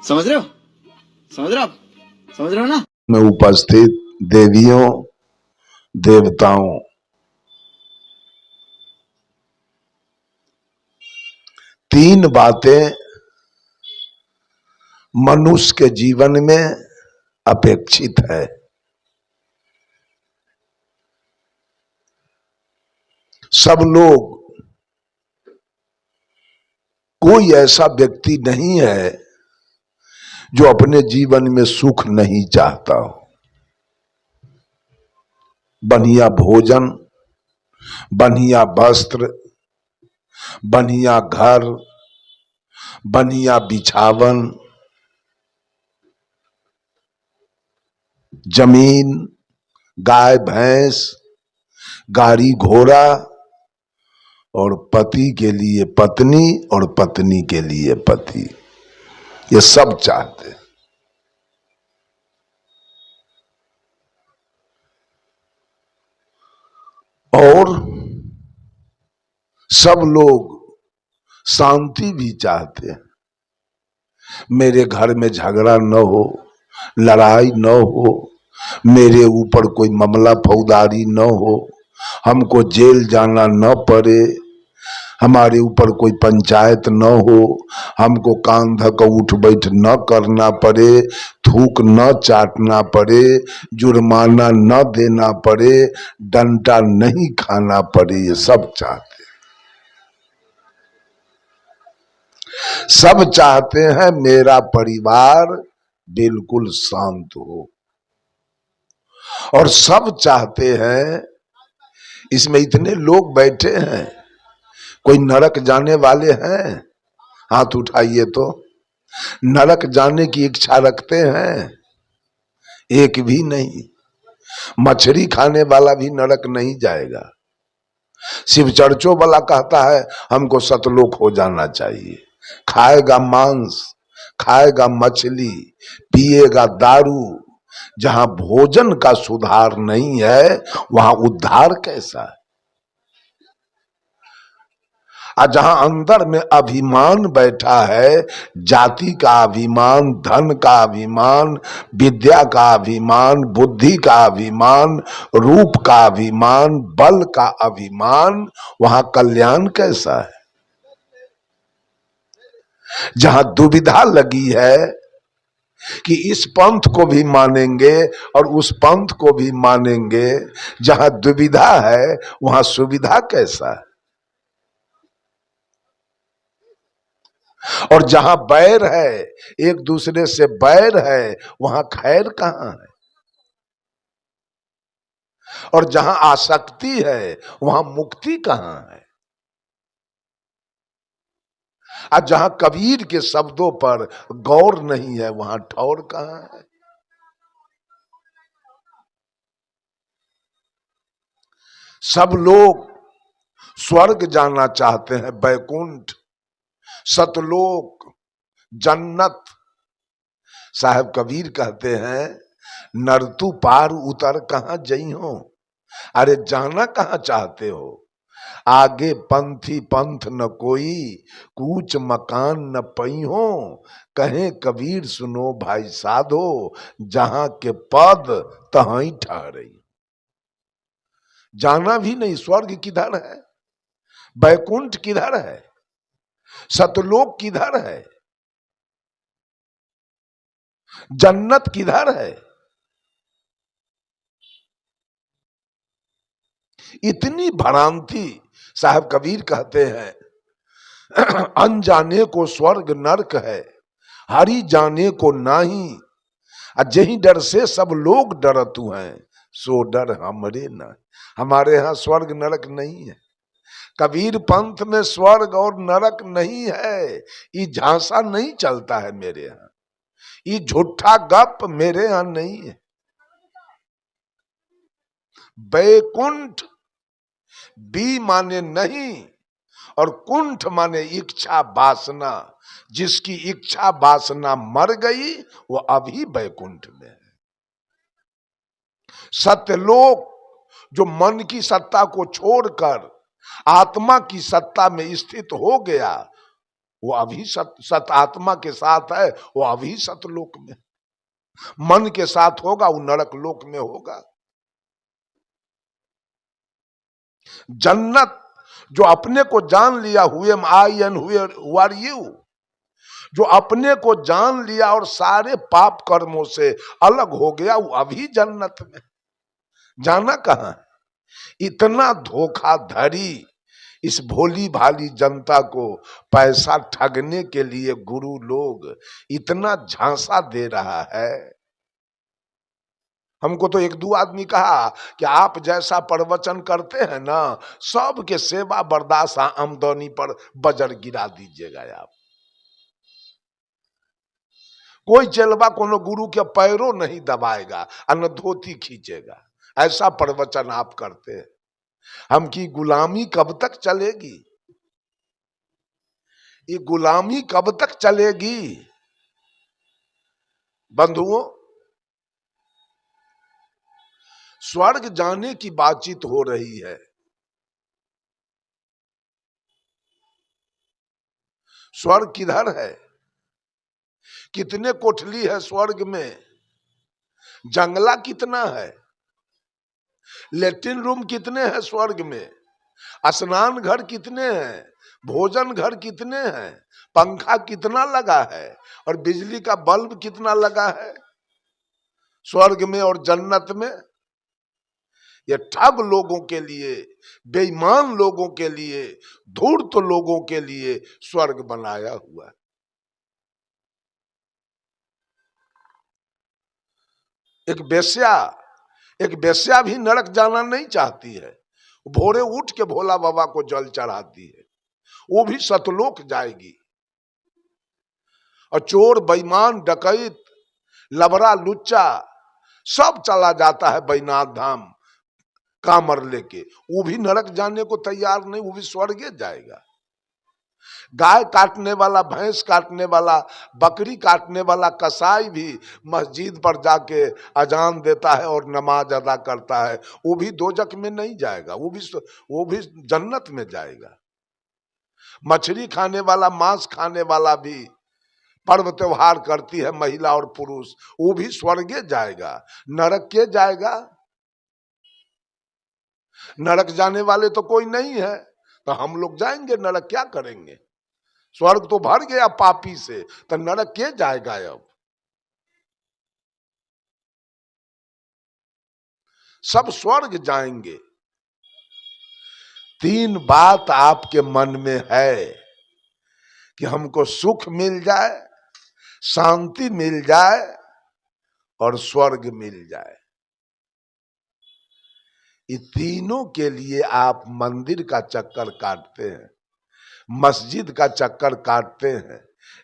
समझ रहे हो? समझ रहे हो आप? समझ रहे हो ना? में उपस्थित देवियों, देवताओं, तीन बातें मनुष्य के जीवन में अपेक्षित है। सब लोग, कोई ऐसा व्यक्ति नहीं है जो अपने जीवन में सुख नहीं चाहता हो। बढ़िया भोजन, बढ़िया वस्त्र, बढ़िया घर, बढ़िया बिछावन, जमीन, गाय भैंस, गाड़ी घोड़ा, और पति के लिए पत्नी और पत्नी के लिए पति, ये सब चाहते हैं। और सब लोग शांति भी चाहते हैं। मेरे घर में झगड़ा न हो, लड़ाई न हो, मेरे ऊपर कोई मामला फौजदारी न हो, हमको जेल जाना न पड़े, हमारे ऊपर कोई पंचायत न हो, हमको कान धक उठ बैठ न करना पड़े, थूक न चाटना पड़े, जुर्माना न देना पड़े, डंडा नहीं खाना पड़े, ये सब चाहते हैं। सब चाहते हैं मेरा परिवार बिल्कुल शांत हो, और सब चाहते हैं, इसमें इतने लोग बैठे हैं, कोई नरक जाने वाले हैं? हाथ उठाइए तो। नरक जाने की इच्छा रखते हैं? एक भी नहीं। मछली खाने वाला भी नरक नहीं जाएगा। शिव चर्चों वाला कहता है हमको सतलोक हो जाना चाहिए। खाएगा मांस, खाएगा मछली, पिएगा दारू। जहां भोजन का सुधार नहीं है वहां उद्धार कैसा है? और जहां अंदर में अभिमान बैठा है, जाति का अभिमान, धन का अभिमान, विद्या का अभिमान, बुद्धि का अभिमान, रूप का अभिमान, बल का अभिमान, वहां कल्याण कैसा है? जहां दुविधा लगी है कि इस पंथ को भी मानेंगे और उस पंथ को भी मानेंगे, जहां दुविधा है वहां सुविधा कैसा है? और जहां बैर है, एक दूसरे से बैर है, वहां खैर कहां है? और जहां आसक्ति है वहां मुक्ति कहां है? और जहां कबीर के शब्दों पर गौर नहीं है वहां ठौर कहां है? सब लोग स्वर्ग जाना चाहते हैं, बैकुंठ, सतलोक, जन्नत। साहब कबीर कहते हैं नरतु पार उतर कहां जई हो। अरे जाना कहां चाहते हो? आगे पंथी पंथ न कोई, कूच मकान न पई हो। कहे कबीर सुनो भाई साधो, जहां के पद तहां ठहरई। जाना भी नहीं, स्वर्ग किधर है? बैकुंठ किधर है? सतलोक किधर है? जन्नत किधर है? इतनी भ्रांति। साहब कबीर कहते हैं अनजाने को स्वर्ग नरक है, हरि जाने को नाही। जही डर से सब लोग डरतु हैं, सो डर हमरे न। हमारे यहाँ स्वर्ग नरक नहीं है। कबीर पंथ में स्वर्ग और नरक नहीं है। ये झांसा नहीं चलता है मेरे यहाँ, ये झूठा गप मेरे यहाँ नहीं है। बैकुंठ, बी माने नहीं और कुंठ माने इच्छा वासना। जिसकी इच्छा वासना मर गई वो अभी बैकुंठ में है। सत्यलोक जो मन की सत्ता को छोड़कर आत्मा की सत्ता में स्थित हो गया, वो अभी सत आत्मा के साथ है, वो अभी सतलोक में। मन के साथ होगा वो नरक लोक में होगा। जन्नत जो अपने को जान लिया, हुए आई एंड हु आर यू, जो अपने को जान लिया और सारे पाप कर्मों से अलग हो गया, वो अभी जन्नत में। जाना कहां है? इतना धोखाधड़ी इस भोली भाली जनता को पैसा ठगने के लिए गुरु लोग इतना झांसा दे रहा है। हमको तो एक दो आदमी कहा कि आप जैसा प्रवचन करते हैं ना, सबके सेवा बर्दाश्त आमदनी पर बजर गिरा दीजिएगा आप। कोई चेलवा कोनो गुरु के पैरों नहीं दबाएगा और न धोती खींचेगा, ऐसा प्रवचन आप करते हैं। हम की गुलामी कब तक चलेगी? ये गुलामी कब तक चलेगी? बंधुओं, स्वर्ग जाने की बातचीत हो रही है। स्वर्ग किधर है? कितने कोठली है स्वर्ग में? जंगला कितना है? लेट्रिन रूम कितने हैं स्वर्ग में? स्नान घर कितने हैं? भोजन घर कितने हैं? पंखा कितना लगा है? और बिजली का बल्ब कितना लगा है स्वर्ग में और जन्नत में? ये ठग लोगों के लिए, बेईमान लोगों के लिए, धूर्त लोगों के लिए स्वर्ग बनाया हुआ है। एक बेश्या भी नरक जाना नहीं चाहती है। भोरे उठ के भोला बाबा को जल चढ़ाती है, वो भी सतलोक जाएगी। और चोर, बेईमान, डकैत, लबरा, लुच्चा सब चला जाता है बैनाथ धाम कामर लेके, वो भी नरक जाने को तैयार नहीं, वो भी स्वर्गे जाएगा। गाय काटने वाला, भैंस काटने वाला, बकरी काटने वाला कसाई भी मस्जिद पर जाके अजान देता है और नमाज अदा करता है, वो भी दोजक में नहीं जाएगा, वो भी जन्नत में जाएगा। मछली खाने वाला, मांस खाने वाला भी पर्व त्योहार करती है महिला और पुरुष, वो भी स्वर्गे जाएगा, नरक के जाएगा? नरक जाने वाले तो कोई नहीं है, तो हम लोग जाएंगे नरक, क्या करेंगे? स्वर्ग तो भर गया पापी से, तो नरक के जाएगा? अब सब स्वर्ग जाएंगे। तीन बात आपके मन में है कि हमको सुख मिल जाए, शांति मिल जाए और स्वर्ग मिल जाए। ये तीनों के लिए आप मंदिर का चक्कर काटते हैं, मस्जिद का चक्कर काटते हैं,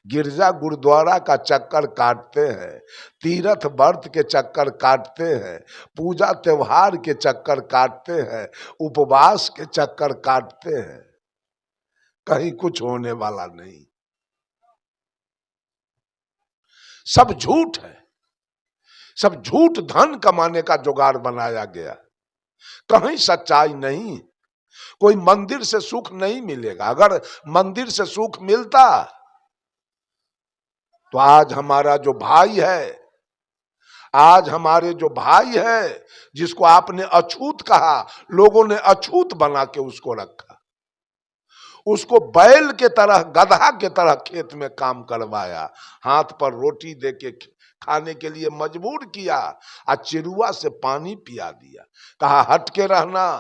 गिरजा गुरुद्वारा का चक्कर काटते हैं, तीर्थ व्रत के चक्कर काटते हैं, पूजा त्योहार के चक्कर काटते हैं, उपवास के चक्कर काटते हैं। कहीं कुछ होने वाला नहीं, सब झूठ है, सब झूठ धन कमाने का जुगाड़ बनाया गया, कहीं सच्चाई नहीं। कोई मंदिर से सुख नहीं मिलेगा। अगर मंदिर से सुख मिलता तो आज हमारा जो भाई है, आज हमारे जो भाई है जिसको आपने अछूत कहा, लोगों ने अछूत बना के उसको रखा, उसको बैल के तरह, गधा के तरह खेत में काम करवाया, हाथ पर रोटी देके खाने के लिए मजबूर किया, और चिरुआ से पानी पिया दिया, कहा हट के रहना,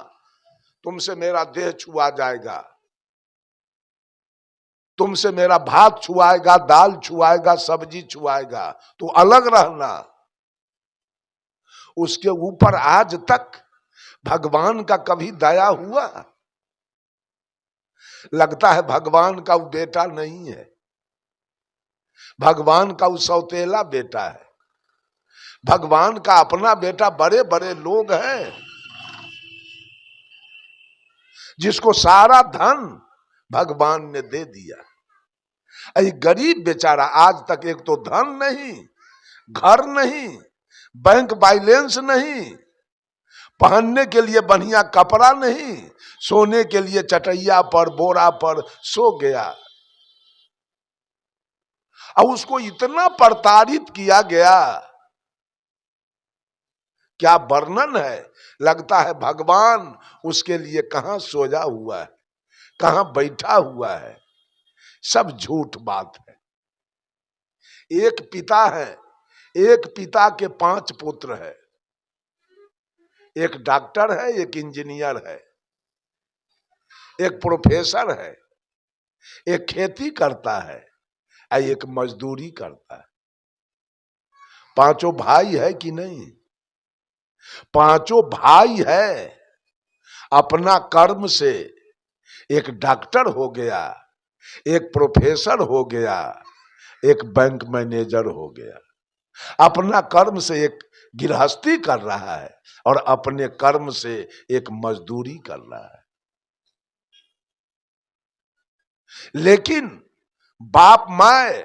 तुमसे मेरा देह छुआ जाएगा, तुमसे मेरा भात छुआएगा, दाल छुआएगा, सब्जी छुआएगा, तो अलग रहना। उसके ऊपर आज तक भगवान का कभी दया हुआ? लगता है भगवान का वो बेटा नहीं है, भगवान का वो सौतेला बेटा है। भगवान का अपना बेटा बड़े बड़े लोग हैं, जिसको सारा धन भगवान ने दे दिया। अरे गरीब बेचारा आज तक एक तो धन नहीं, घर नहीं, बैंक बैलेंस नहीं, पहनने के लिए बढ़िया कपड़ा नहीं, सोने के लिए चटैया पर, बोरा पर सो गया। और उसको इतना प्रताड़ित किया गया, क्या वर्णन है। लगता है भगवान उसके लिए कहां सोया हुआ है, कहां बैठा हुआ है। सब झूठ बात है। एक पिता है, एक पिता के 5 पुत्र है। एक डॉक्टर है, एक इंजीनियर है, एक प्रोफेसर है, एक खेती करता है और एक मजदूरी करता है। पांचों भाई है कि नहीं? पांचों भाई है। अपना कर्म से एक डॉक्टर हो गया, एक प्रोफेसर हो गया, एक बैंक मैनेजर हो गया। अपना कर्म से एक गृहस्थी कर रहा है और अपने कर्म से एक मजदूरी कर रहा है। लेकिन बाप माए,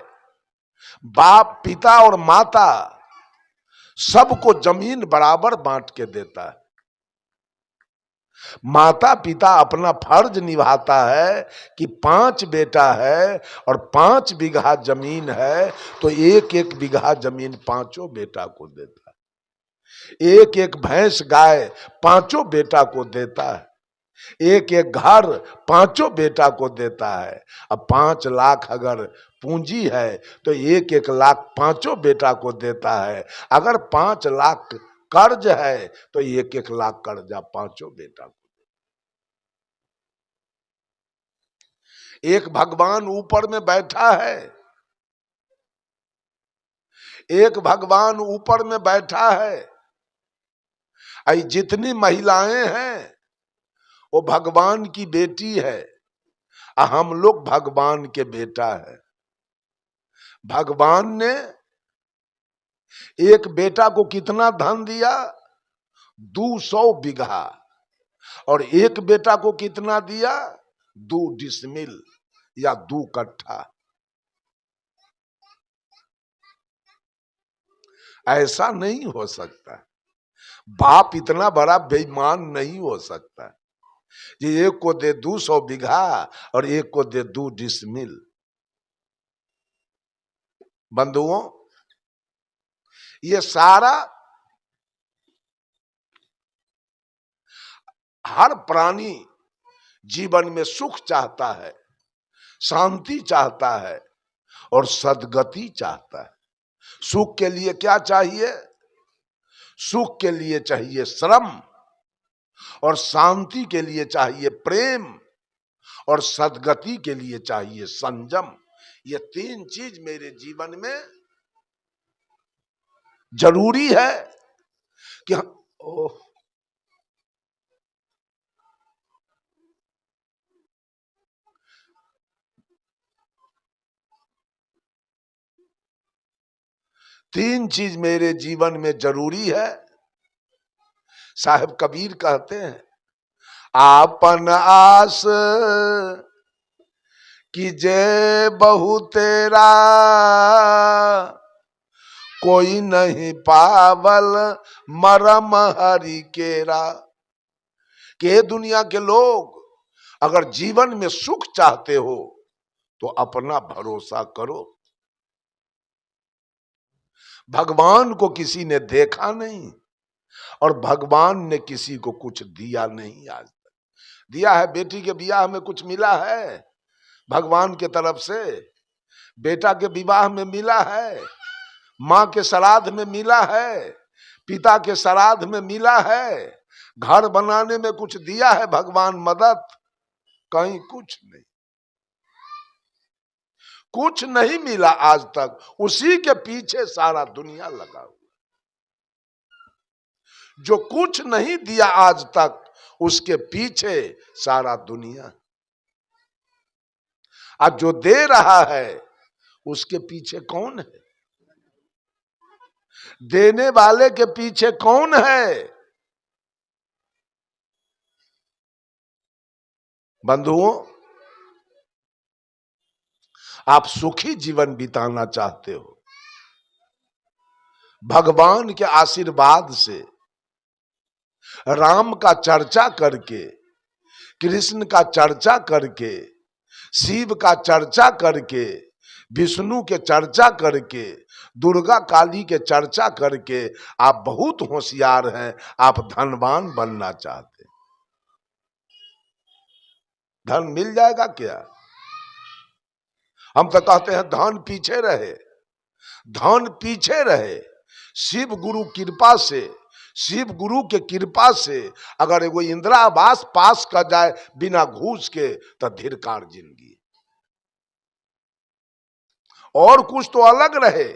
बाप पिता और माता सबको जमीन बराबर बांट के देता है। माता पिता अपना फर्ज निभाता है कि 5 बेटा है और 5 बीघा जमीन है, तो 1-1 बीघा जमीन 5 बेटा को देता है। 1-1 भैंस गाय 5 बेटा को देता है। 1-1 घर 5 बेटा को देता है। अब 5 लाख अगर पूंजी है तो 1-1 लाख 5 बेटा को देता है। अगर 5 लाख कर्ज है तो 1-1 लाख कर्जा 5 बेटा को। एक भगवान ऊपर में बैठा है, एक भगवान ऊपर में बैठा है। आई जितनी महिलाएं हैं वो भगवान की बेटी है, हम लोग भगवान के बेटा है। भगवान ने एक बेटा को कितना धन दिया? 200 बीघा। और एक बेटा को कितना दिया? 2 डिसमिल या 2 कट्ठा। ऐसा नहीं हो सकता। बाप इतना बड़ा बेईमान नहीं हो सकता। ये एक को दे 200 बीघा और एक को दे 2 डिसमिल। बंधुओं, ये सारा हर प्राणी जीवन में सुख चाहता है, शांति चाहता है और सद्गति चाहता है। सुख के लिए क्या चाहिए? सुख के लिए चाहिए श्रम, और शांति के लिए चाहिए प्रेम, और सद्गति के लिए चाहिए संयम। ये 3 चीज मेरे जीवन में जरूरी है कि ओह, तीन चीज मेरे जीवन में जरूरी है। साहब कबीर कहते हैं, आपन आस कीजे बहु तेरा, कोई नहीं पावल मरम हरि केरा। कि दुनिया के लोग अगर जीवन में सुख चाहते हो तो अपना भरोसा करो। भगवान को किसी ने देखा नहीं और भगवान ने किसी को कुछ दिया नहीं आज तक। दिया है बेटी के ब्याह में कुछ मिला है भगवान के तरफ से, बेटा के विवाह में मिला है, माँ के श्राद्ध में मिला है, पिता के श्राद्ध में मिला है, घर बनाने में कुछ दिया है भगवान मदद? कहीं कुछ नहीं, कुछ नहीं मिला आज तक। उसी के पीछे सारा दुनिया लगा हुआ। जो कुछ नहीं दिया आज तक उसके पीछे सारा दुनिया, और जो दे रहा है उसके पीछे कौन है? देने वाले के पीछे कौन है? बंधुओं, आप सुखी जीवन बिताना चाहते हो, भगवान के आशीर्वाद से, राम का चर्चा करके, कृष्ण का चर्चा करके, शिव का चर्चा करके, विष्णु के चर्चा करके, दुर्गा काली के चर्चा करके आप बहुत होशियार हैं, आप धनवान बनना चाहते हैं। धन मिल जाएगा क्या? हम तो कहते हैं धन पीछे रहे, धन पीछे रहे। शिव गुरु कृपा से, शिव गुरु के कृपा से अगर एगो इंदिरा आवास पास कर जाए बिना घूस के तो धिक्कार जिंदगी। और कुछ तो अलग रहे,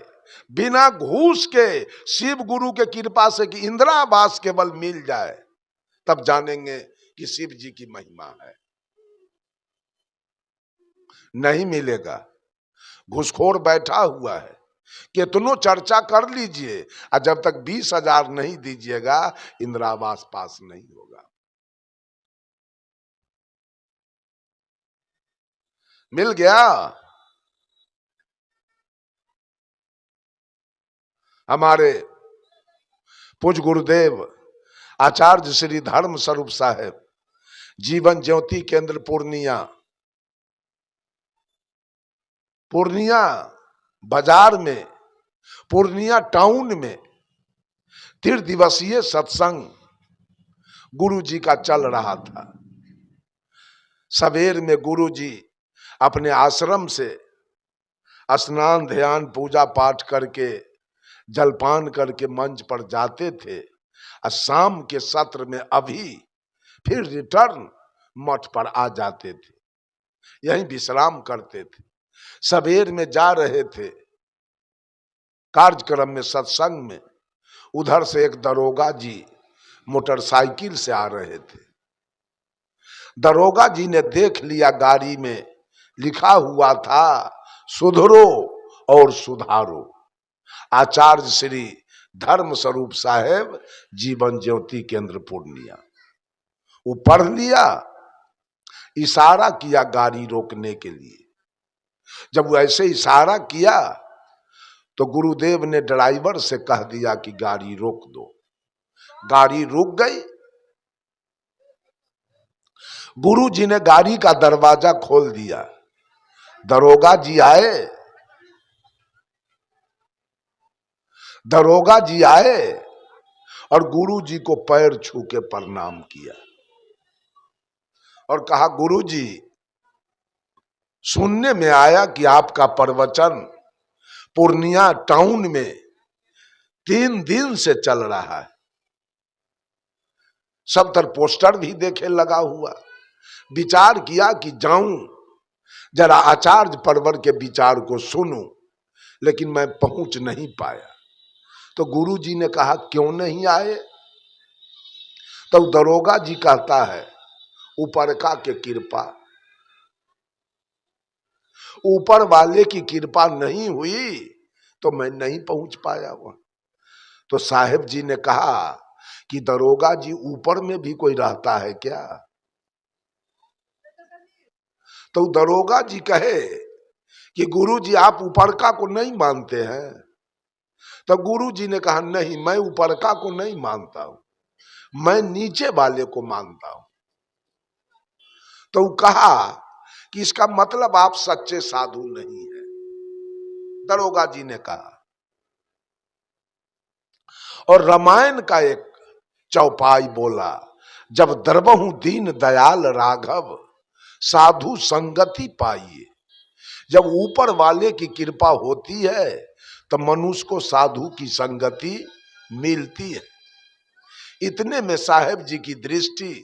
बिना घूस के शिव गुरु के कृपा से कि इंदिरा आवास केवल मिल जाए, तब जानेंगे कि शिव जी की महिमा है। नहीं मिलेगा, घूसखोर बैठा हुआ है, कितनों चर्चा कर लीजिए, और जब तक 20,000 नहीं दीजिएगा इंदिरा आवास पास नहीं होगा। मिल गया। हमारे पूज्य गुरुदेव आचार्य श्री धर्म स्वरूप साहेब जीवन ज्योति केंद्र पूर्णिया, पूर्णिया बाजार में, पूर्णिया टाउन में 3 दिवसीय सत्संग गुरु जी का चल रहा था। सवेर में गुरु जी अपने आश्रम से स्नान ध्यान पूजा पाठ करके जलपान करके मंच पर जाते थे, और शाम के सत्र में अभी फिर रिटर्न मठ पर आ जाते थे, यहीं विश्राम करते थे। सवेर में जा रहे थे कार्यक्रम में, सत्संग में, उधर से एक दरोगा जी मोटरसाइकिल से आ रहे थे। दरोगा जी ने देख लिया, गाड़ी में लिखा हुआ था सुधरो और सुधारो, आचार्य श्री धर्म स्वरूप साहेब जीवन ज्योति केंद्र पूर्णिया। वो पढ़ लिया, इशारा किया गाड़ी रोकने के लिए। जब वो ऐसे इशारा किया तो गुरुदेव ने ड्राइवर से कह दिया कि गाड़ी रोक दो। गाड़ी रुक गई। गुरु जी ने गाड़ी का दरवाजा खोल दिया। दरोगा जी आए, दरोगा जी आए और गुरु जी को पैर छू के प्रणाम किया और कहा, गुरु जी सुनने में आया कि आपका प्रवचन पूर्णिया टाउन में 3 दिन से चल रहा है, सब तरफ पोस्टर भी देखे लगा हुआ। विचार किया कि जाऊं जरा आचार्य परवर के विचार को सुनूं, लेकिन मैं पहुंच नहीं पाया। तो गुरु जी ने कहा, क्यों नहीं आए? तो दरोगा जी कहता है, ऊपरका के कृपा, ऊपर वाले की कृपा नहीं हुई तो मैं नहीं पहुंच पाया वहां। तो साहेब जी ने कहा कि दरोगा जी ऊपर में भी कोई रहता है क्या? तो दरोगा जी कहे कि गुरु जी आप ऊपरका को नहीं मानते हैं? तो गुरु जी ने कहा, नहीं, मैं ऊपरका को नहीं मानता हूं, मैं नीचे वाले को मानता हूं। तो कहा कि इसका मतलब आप सच्चे साधु नहीं है। दरोगा जी ने कहा। और रामायण का एक चौपाई बोला, जब दरबहु दीन दयाल राघव साधु संगति पाइए। जब ऊपर वाले की कृपा होती है तो मनुष्य को साधु की संगति मिलती है। इतने में साहेब जी की दृष्टि,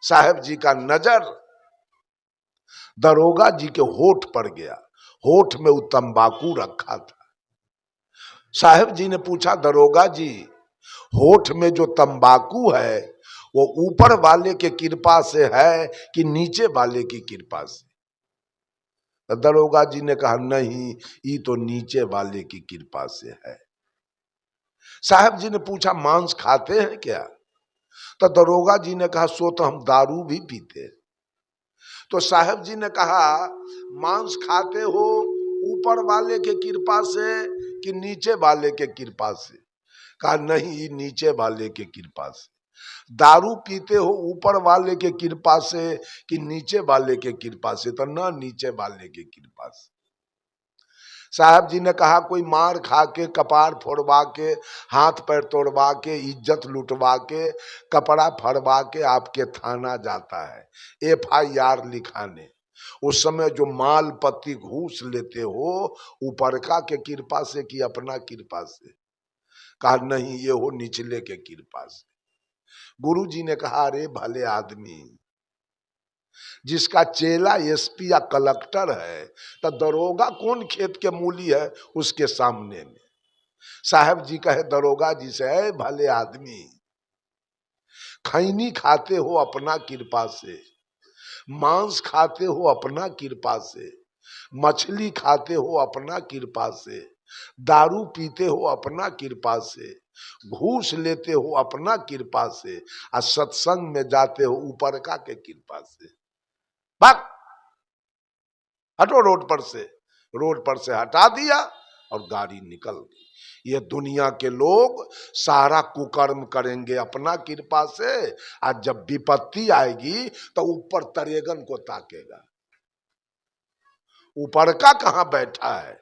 साहेब जी का नजर दरोगा जी के होठ पर गया। होठ में वो तंबाकू रखा था। साहेब जी ने पूछा, दरोगा जी होठ में जो तंबाकू है वो ऊपर वाले के कृपा से है कि नीचे वाले की कृपा से? तो दरोगा जी ने कहा, नहीं, ये तो नीचे वाले की कृपा से है। साहब जी ने पूछा, मांस खाते हैं क्या? तो दरोगा जी ने कहा, सो तो हम दारू भी पीते। तो साहब जी ने कहा, मांस खाते हो ऊपर वाले के कृपा से कि नीचे वाले के कृपा से? कहा, नहीं, नीचे वाले के कृपा से। दारू पीते हो ऊपर वाले के कृपा से कि नीचे वाले के कृपा से? तो ना, नीचे वाले के कृपा से। साहब जी ने कहा कोई मार खा के, कपार फोड़वा के, हाथ पैर तोड़वा के, इज्जत लुटवा के, कपड़ा फड़वा के आपके थाना जाता है FIR लिखाने। उस समय जो माल पत्ती घूस लेते हो, ऊपरका के कृपा से कि अपना कृपा से? कहा नहीं, ये हो निचले के कृपा से। गुरु जी ने कहा अरे भले आदमी, जिसका चेला SP या कलेक्टर है, तो दरोगा कौन खेत के मूली है उसके सामने में? साहब जी कहे दरोगा जी से, है भले आदमी, खैनी खाते हो अपना कृपा से, मांस खाते हो अपना कृपा से, मछली खाते हो अपना कृपा से, दारू पीते हो अपना कृपा से, घूस लेते हो अपना कृपा से, और सत्संग में जाते हो ऊपरका के कृपा से। भाग, हटो रोड पर से हटा दिया और गाड़ी निकल गई। ये दुनिया के लोग सारा कुकर्म करेंगे अपना कृपा से, आज जब विपत्ति आएगी तो ऊपर तरेगन को ताकेगा। ऊपरका कहां बैठा है?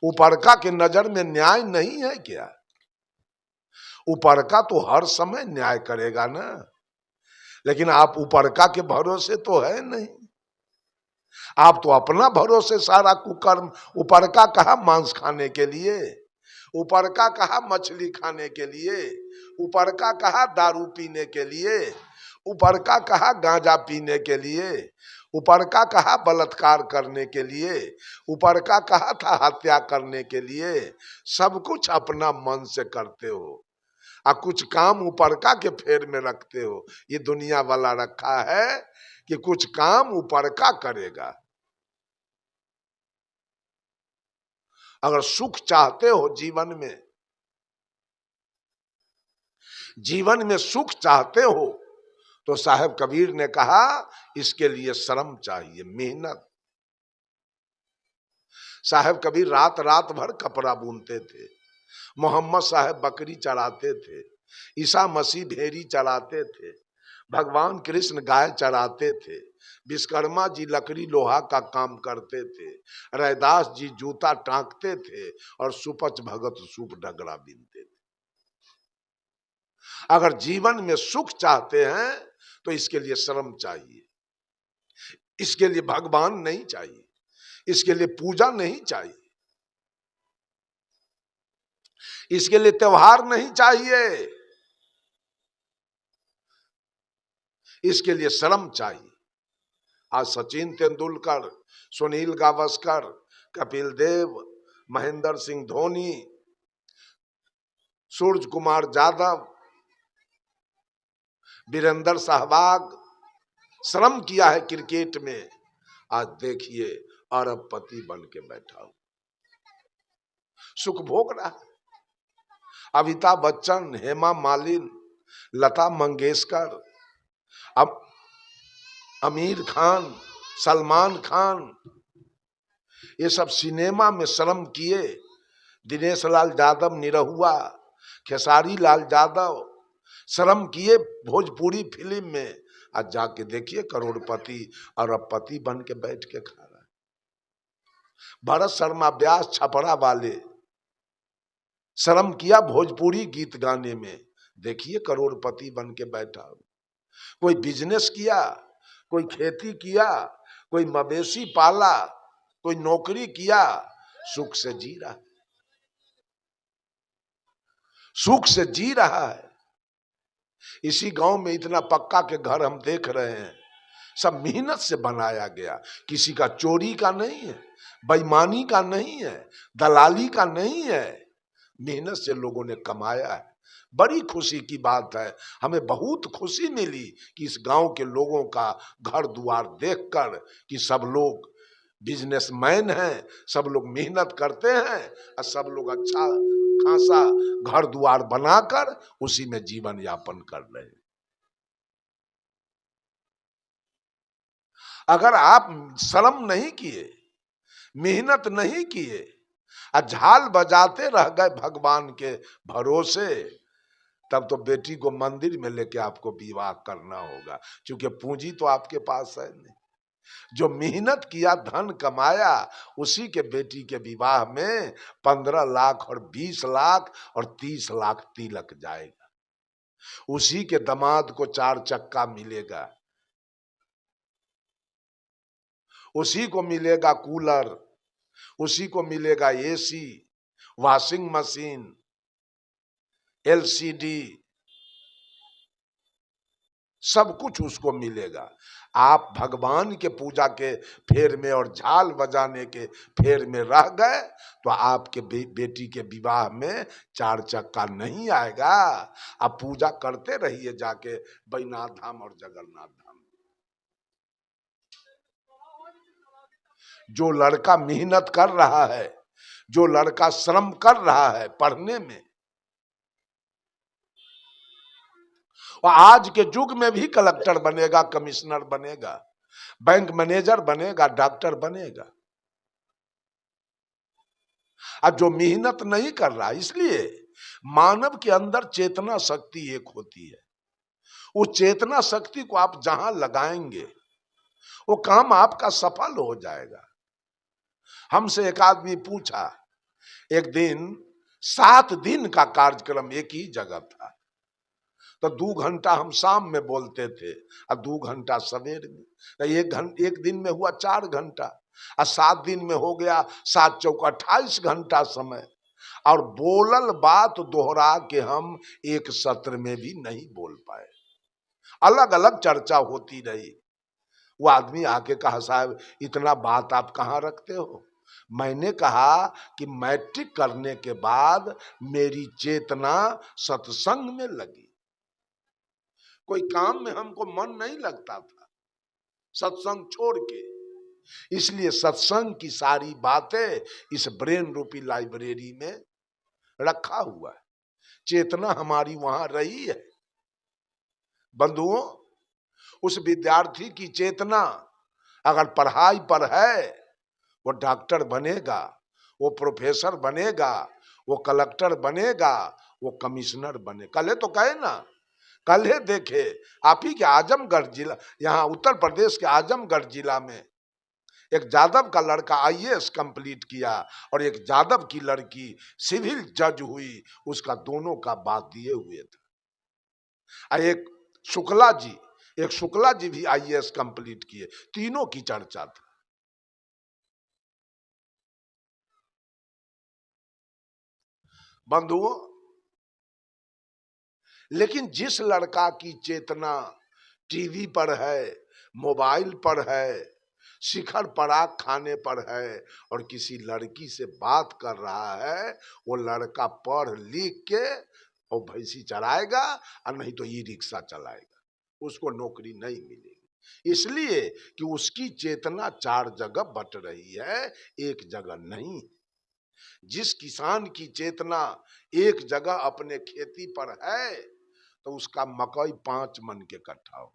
ऊपरका के नजर में न्याय नहीं है क्या? ऊपरका तो हर समय न्याय करेगा ना, लेकिन आप ऊपरका के भरोसे तो है नहीं, आप तो अपना भरोसे सारा कुकर्म। ऊपरका कहा मांस खाने के लिए, ऊपरका कहा मछली खाने के लिए, ऊपरका कहा दारू पीने के लिए, ऊपरका कहा गांजा पीने के लिए, ऊपरका कहा बलात्कार करने के लिए, ऊपरका कहा था हत्या करने के लिए। सब कुछ अपना मन से करते हो और कुछ काम ऊपरका के फेर में रखते हो। ये दुनिया वाला रखा है कि कुछ काम ऊपरका करेगा। अगर सुख चाहते हो जीवन में सुख चाहते हो, तो साहब कबीर ने कहा इसके लिए श्रम चाहिए, मेहनत। साहब कबीर रात रात भर कपड़ा बुनते थे, मोहम्मद साहब बकरी चराते थे, ईसा मसीह भेड़ी चराते थे, भगवान कृष्ण गाय चराते थे, विश्वकर्मा जी लकड़ी लोहा का काम करते थे, रैदास जी जूता टांकते थे और सुपच भगत सूप डगरा बीनते थे। अगर जीवन में सुख चाहते हैं तो इसके लिए श्रम चाहिए, इसके लिए भगवान नहीं चाहिए, इसके लिए पूजा नहीं चाहिए, इसके लिए त्योहार नहीं चाहिए, इसके लिए श्रम चाहिए। आज सचिन तेंदुलकर, सुनील गावस्कर, कपिल देव, महेंद्र सिंह धोनी, सूरज कुमार यादव, वीरेंद्र सहवाग श्रम किया है क्रिकेट में। आज देखिए अरबपति बन के बैठा हूं, सुख भोग रहा है। अमिताभ बच्चन, हेमा मालिनी, लता मंगेशकर, अब आमिर खान, सलमान खान, ये सब सिनेमा में श्रम किए। दिनेश लाल यादव निरहुआ, खेसारी लाल यादव श्रम किए भोजपुरी फिल्म में। आज जाके देखिए करोड़पति अरबपति बन के बैठ के खा रहा है। भरत शर्मा व्यास छपरा वाले श्रम किया भोजपुरी गीत गाने में, देखिए करोड़पति बन के बैठा। कोई बिजनेस किया, कोई खेती किया, कोई मवेशी पाला, कोई नौकरी किया, सुख से जी रहा है, सुख से जी रहा है। इसी गांव में इतना पक्का के घर हम देख रहे हैं, सब मेहनत से बनाया गया, किसी का चोरी का नहीं है, बेईमानी का नहीं है, दलाली का नहीं है, मेहनत से लोगों ने कमाया है। बड़ी खुशी की बात है, हमें बहुत खुशी मिली कि इस गांव के लोगों का घर द्वार देखकर कि सब लोग बिजनेसमैन हैं, सब लोग मेहनत करते हैं और सब लोग अच्छा खासा घर द्वार बनाकर उसी में जीवन यापन कर रहे हैं। अगर आप श्रम नहीं किए, मेहनत नहीं किए और झाल बजाते रह गए भगवान के भरोसे, तब तो बेटी को मंदिर में लेके आपको विवाह करना होगा, क्योंकि पूंजी तो आपके पास है नहीं। जो मेहनत किया, धन कमाया, उसी के बेटी के विवाह में 15 लाख और 20 लाख और 30 लाख तिलक जाएगा। उसी के दामाद को 4 चक्का मिलेगा, उसी को मिलेगा कूलर, उसी को मिलेगा एसी, वॉशिंग मशीन, एलसीडी, सब कुछ उसको मिलेगा। आप भगवान के पूजा के फेर में और झाल बजाने के फेर में रह गए तो आपके बेटी के विवाह में 4 चक्का नहीं आएगा। आप पूजा करते रहिए जाके बैजनाथ धाम और जगन्नाथ धाम। जो लड़का मेहनत कर रहा है, जो लड़का श्रम कर रहा है पढ़ने में, और आज के युग में भी कलेक्टर बनेगा, कमिश्नर बनेगा, बैंक मैनेजर बनेगा, डॉक्टर बनेगा। अब जो मेहनत नहीं कर रहा, इसलिए मानव के अंदर चेतना शक्ति एक होती है। उस चेतना शक्ति को आप जहां लगाएंगे वो काम आपका सफल हो जाएगा। हमसे एक आदमी पूछा, एक दिन 7 दिन का कार्यक्रम एक ही जगह था, तो 2 घंटा हम शाम में बोलते थे और 2 घंटा सवेर में। एक दिन में हुआ 4 घंटा और 7 दिन में हो गया 7 चौक 28 घंटा समय। और बोलल बात दोहरा के हम एक सत्र में भी नहीं बोल पाए, अलग अलग चर्चा होती रही। वो आदमी आके कहा, साहब इतना बात आप कहाँ रखते हो? मैंने कहा कि मैट्रिक करने के बाद मेरी चेतना सत्संग में लगी, कोई काम में हमको मन नहीं लगता था सत्संग छोड़ के। इसलिए सत्संग की सारी बातें इस ब्रेन रूपी लाइब्रेरी में रखा हुआ है। चेतना हमारी वहां रही है। बंधुओं, उस विद्यार्थी की चेतना अगर पढ़ाई पर है, वो डॉक्टर बनेगा, वो प्रोफेसर बनेगा, वो कलेक्टर बनेगा, वो कमिश्नर बने। कल तो कहे ना, कल देखे आप ही के आजमगढ़ जिला, यहाँ उत्तर प्रदेश के आजमगढ़ जिला में एक यादव का लड़का आईएएस कंप्लीट किया और एक यादव की लड़की सिविल जज हुई। उसका दोनों का बात दिए हुए था। एक शुक्ला जी भी आईएएस कंप्लीट किए। तीनों की चर्चा था। बंधुओं, लेकिन जिस लड़का की चेतना टीवी पर है, मोबाइल पर है, शिखर पराग खाने पर है और किसी लड़की से बात कर रहा है, वो लड़का पढ़ लिख के और भैंसी चराएगा और नहीं तो ई रिक्शा चलाएगा, उसको नौकरी नहीं मिलेगी। इसलिए कि उसकी चेतना 4 जगह बट रही है, एक जगह नहीं। जिस किसान की चेतना एक जगह अपने खेती पर है तो उसका मकई 5 मन के कट्ठा होगा,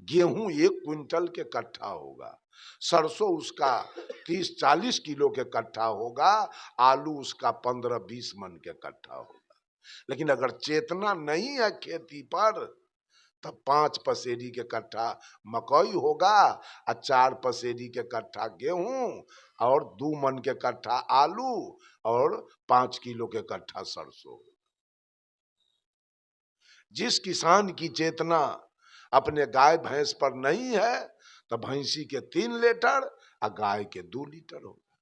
गेहूं 1 क्विंटल के कट्ठा होगा, सरसों उसका 30-40 किलो के कट्ठा होगा, आलू उसका 15-20 मन के कट्ठा होगा। लेकिन अगर चेतना नहीं है खेती पर, तब 5 पसेरी के कट्ठा मकई होगा और 4 पसेरी के कट्ठा गेहूं और 2 मन के कट्ठा आलू और 5 किलो के कट्ठा सरसों। जिस किसान की चेतना अपने गाय भैंस पर नहीं है तो भैंसी के 3 लीटर और गाय के 2 लीटर होगा।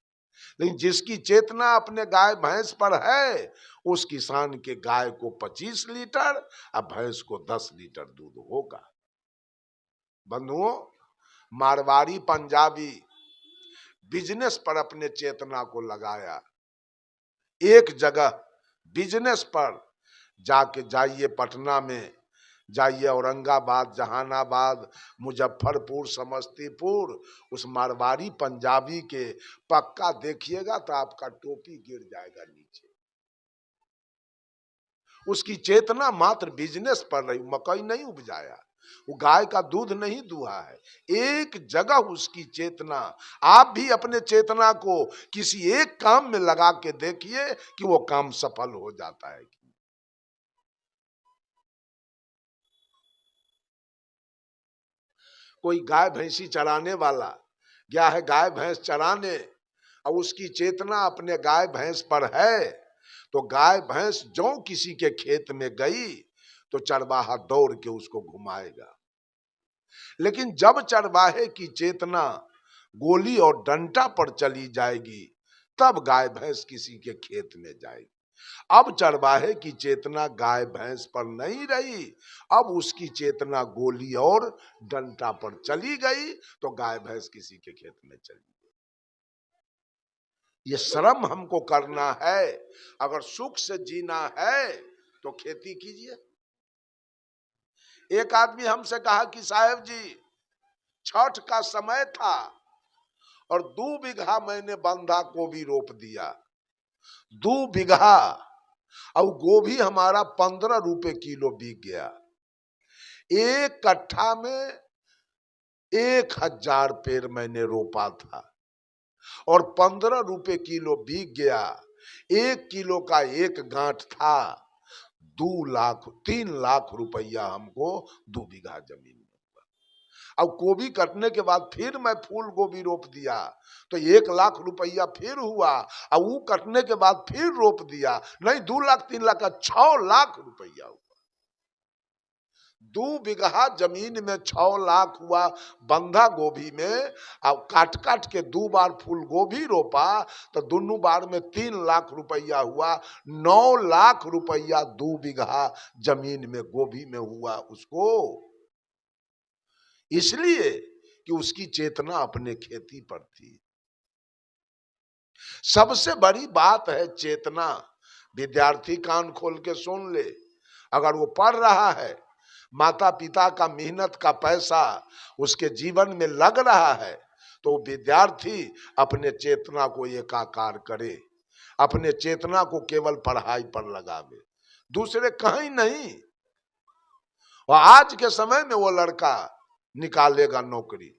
लेकिन जिसकी चेतना अपने गाय भैंस पर है, उस किसान के गाय को 25 लीटर और भैंस को 10 लीटर दूध होगा। बंधुओं, मारवाड़ी पंजाबी बिजनेस पर अपने चेतना को लगाया। एक जगह बिजनेस पर जाके जाइए, पटना में जाइए, औरंगाबाद, जहानाबाद, मुजफ्फरपुर, समस्तीपुर, उस मारवाड़ी पंजाबी के पक्का देखिएगा तो आपका टोपी गिर जाएगा नीचे। उसकी चेतना मात्र बिजनेस पर रही, मकई नहीं उपजाया, वो गाय का दूध नहीं दुहा है, एक जगह उसकी चेतना। आप भी अपने चेतना को किसी एक काम में लगा के देखिए कि वो काम सफल हो जाता है। कोई गाय भैंसी चराने वाला गया है गाय भैंस चराने, और उसकी चेतना अपने गाय भैंस पर है, तो गाय भैंस जो किसी के खेत में गई तो चरवाहा दौड़ के उसको घुमाएगा। लेकिन जब चरवाहे की चेतना गोली और डंडा पर चली जाएगी तब गाय भैंस किसी के खेत में जाएगी। अब चरवाहे की चेतना गाय भैंस पर नहीं रही, अब उसकी चेतना गोली और डंडा पर चली गई तो गाय भैंस किसी के खेत में चली गई। ये श्रम हमको करना है। अगर सुख से जीना है तो खेती कीजिए। एक आदमी हमसे कहा कि साहब जी, छठ का समय था और 2 बीघा मैंने बंधा गोभी रोप दिया, 2 बीघा, और गोभी हमारा 15 रुपए किलो बिक गया। एक कट्ठा में 1000 पेड़ मैंने रोपा था और 15 रुपए किलो बिक गया। 1 किलो का एक गांठ था, 3 लाख रुपया हमको 2 बीघा जमीन में हुआ। अब गोभी कटने के बाद फिर मैं फूल गोभी रोप दिया तो 1 लाख रुपया फिर हुआ, और वो कटने के बाद फिर रोप दिया, नहीं 2 लाख 3 लाख का 6 लाख रुपया हुआ। 2 बीघा जमीन में 6 लाख हुआ बंधा गोभी में। अब काट काट के 2 बार फूल गोभी रोपा तो दोनों बार में 3 लाख रुपया हुआ। 9 लाख रुपया 2 बीघा जमीन में गोभी में हुआ उसको, इसलिए कि उसकी चेतना अपने खेती पर थी। सबसे बड़ी बात है चेतना। विद्यार्थी कान खोल के सुन ले, अगर वो पढ़ रहा है, माता पिता का मेहनत का पैसा उसके जीवन में लग रहा है, तो विद्यार्थी अपने चेतना को एकाकार करे, अपने चेतना को केवल पढ़ाई पर लगावे, दूसरे कहीं नहीं। और आज के समय में वो लड़का निकालेगा नौकरी,